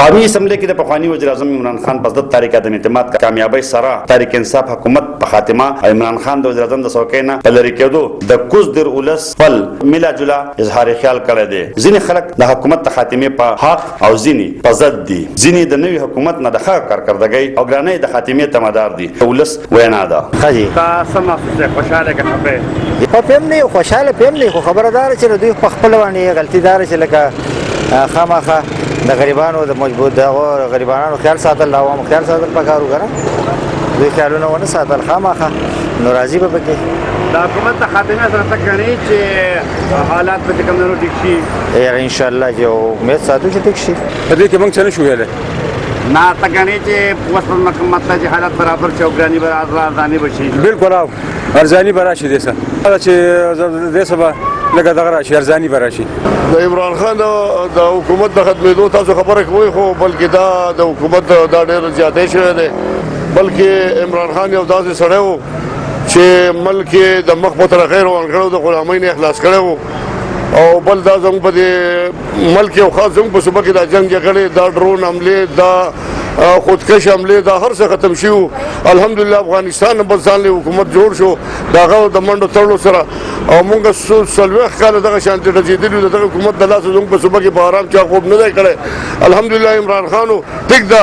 قومي اسمبلی کې د پخوانی وزیر اعظم عمران خان په ضد تحریک عدم اعتماد کامیابی سره تحریک انصاف حکومت په خاتمه عمران خان د وزیر اعظم د څوکۍ نه په لرې کېدو د کوز در ولس خپل ملا جلا اظهار خیال کړی دی. ځینې خلک د حکومت د خاتمې په حق او ځینې په ضد دي. ځینې د نوي حکومت نه د ښه کارکردګۍ او ګرانۍ د خاتمې تمدار دي. ولس وینا ده خاجي تاسو محسوسه خوشاله کړئ په پم نه خوشاله پم نه خو خبردار چې دوی په خپل باندې غلطي دار چې لکه خامخه د غریبانو د مجبور دغه غریبانو خیال ساتل او عوام خیال ساتل پکارو غره دوی خیالونه ونه ساتل خامخه نو راضي به پکې د حکومت د خاتمه سره تکړنی چې حالات په کوم نورو ټیک شي ان شاء الله جو امید ساتو چې ټیک شي په دې کې موږ څه نشو ویلای نه تکړنی چې اوس په مطلب چې حالات برابر چوکرانی برابر ارزانی بشي بالکل او ارزانی براشي دي څه چې دې سبا لکه دغه راشي ارزانی براشي د عمران خان د حکومت د ختمېدو تاسو خبره کوئ خو بلکې دا د حکومت دا ډېر زیاتې شوی دی بلکې عمران خان یو داسې سړی و چې ملک د مخ په ترخیر وانګړو د غلامۍ نه اخلاص کړی و او بل دا زموږ په دې ملک یو خاص زموږ په صوبه کې دا جنګ جګړې دا ډرون حملې دا خودکش حملې دا هر څه ختم شو الحمدلله افغانستان بل ځان له حکومت جوړ شو داغه د منډو تړلو سره او موږ سلوخ کاله دغه شانتي رسیدلو دغه حکومت د لاس زموږ په صوبه کې په آرام چا خوب نه دی کړی الحمدلله عمران خانو ټیک دا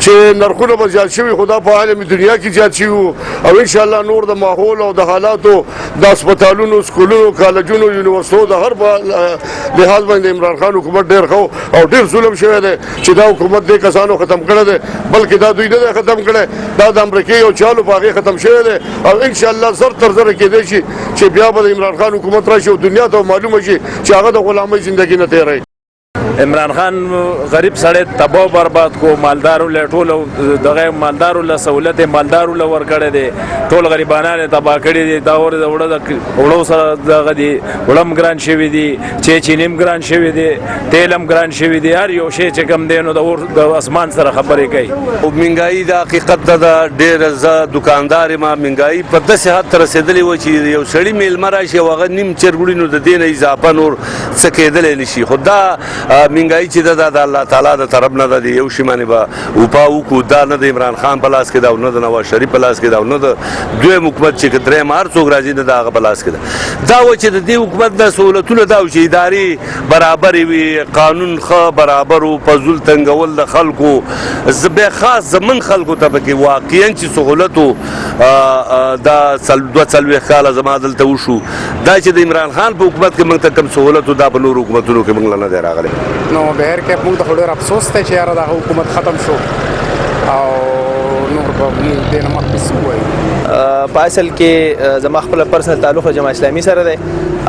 چې نرخونه به زیات شوي خدا په عالمي دنیا کې زیات شوي او ان شاء الله نور د ماحول او د حالاتو د هسپتالونو سکولونو کالجونو یونیورسيټو د هر لحاظ باندې عمران خان حکومت ډېر ښه او ډېر ظلم شوی دی چې دا حکومت دې کسانو ختم کړی دی بلکې دا دوی نه دی ختم کړی دا د امریکې یو چالو په هغې ختم شوی دی او ان شاء الله زر تر زره کېدی شي چې بیا به د عمران خان حکومت راشي او دنیا ته معلومه شي چې هغه د غلامۍ زندګي نه تېروي. عمران خان غریب سړی تباہ برباد کو مالدارو له ټول دغه مالدارو له سہولت مالدارو له ورکړه دي ټول غریبانان تباہ کړي دي دا وړو سره دغه دي وړم ګران شوی دي چې چینم ګران شوی دي تیلم ګران شوی دي هر یو شی چې کم دی نو د اسمان سره خبرې کوي او منګای د حقیقت د ډېر ز دکاندار ما منګای په داسې حد ته رسېدلی و چې یو سړی میلمه راشي او هغه نیم چرګوړي نو د دې نه اضافه نور څه کېدلی نه شي خو دا منګای چې د الله تعالی د طرف نه د یو شی باندې به وپاو کو دا نه د عمران خان په لاس کې دا نه د نواز شریف په لاس کې دا نه د دوی حکومت چې درې مار څوک راځي نه دا په لاس کې دا و چې د دې حکومت د سہولتونو دا چې اداري برابر وي قانون خو برابر او فضل تنګول د خلکو زبې خاص زمون خلکو ته کې واقعا چې سہولتو دا دوه څلوي خاله زما دلته وشو دا چې د عمران خان په حکومت کې موږ ته کم سہولتو دا په نور حکومتونو کې موږ نه دی راغلی نو بهر کې موږ ته ډېر افسوس دی چې یاره دا حکومت ختم شو او نور به دې نه مخکې څه ووایو په اصل کې زما خپل پرسنل تعلق جماعت اسلامي سره دی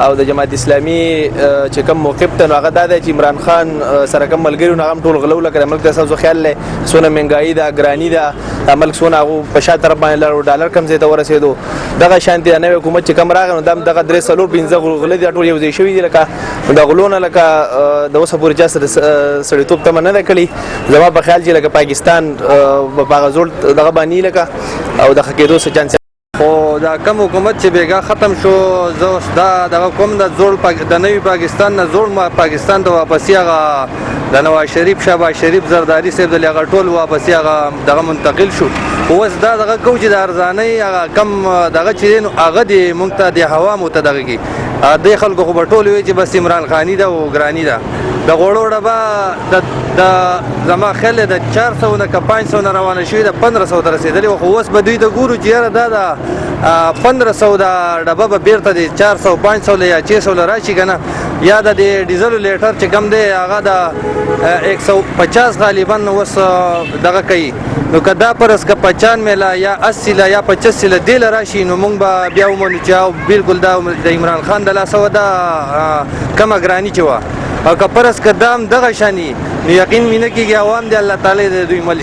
او د جماعت اسلامي چې کوم موقف ته هغه دا دی چې عمران خان سره کوم ملګري نو هغه ټول غلو لکه ملک د سوزو خیال له سونه منګای دا ګرانی دا ملک سونه هغه په شا طرف باندې ډالر کم زیاته ورسېدو دغه شانتي نوې حکومت چې کم راغنو دغه درې سلور 15 غلې د ټول یو ځای شوی دي لکه د غلونه لکه د اوسه پورې چا سړیتوب ته نه کړی زما په خیال چې لکه پاکستان په غزول دغه باندې لکه او د حقیقتو څه چانس خو دا کم حکومت چې بیګا ختم شو زه دا دغه کوم د زوړ د نوي پاکستان نه زوړ پاکستان ته واپسی هغه د نواز شریف شهباز شریف زرداری صاحب د هغه ټول واپسی هغه دغه منتقل شو اوس دا دغه کو چې د ارزانۍ هغه کم دغه چې هغه د مونږ ته د هوا متدغږي د خلکو خو ټول وی چې بس عمران خانی دا او ګرانی دا د غوړو ډبه د زما خل د 400 نه 500 نه روانه شوې د 1500 ته رسیدلې خو اوس به دوی د ګورو چې یاره دا د 1500 د ډبه به بیرته د 400 500 یا 600 راشي کنه یا د ډیزل لیټر چې کم دی هغه د 150 غالبا اوس دغه کوي نو کدا پرس کا 95 میلا یا 80 لا یا 85 لا دی راشي نو مونږ به بیا ومنو چې بالکل دا د عمران خان د لاسه ودا کم ګرانی چوا او که پرس کدام دغه شانی نو یقین مینه کیږي عوام دی الله تعالی د دوی مل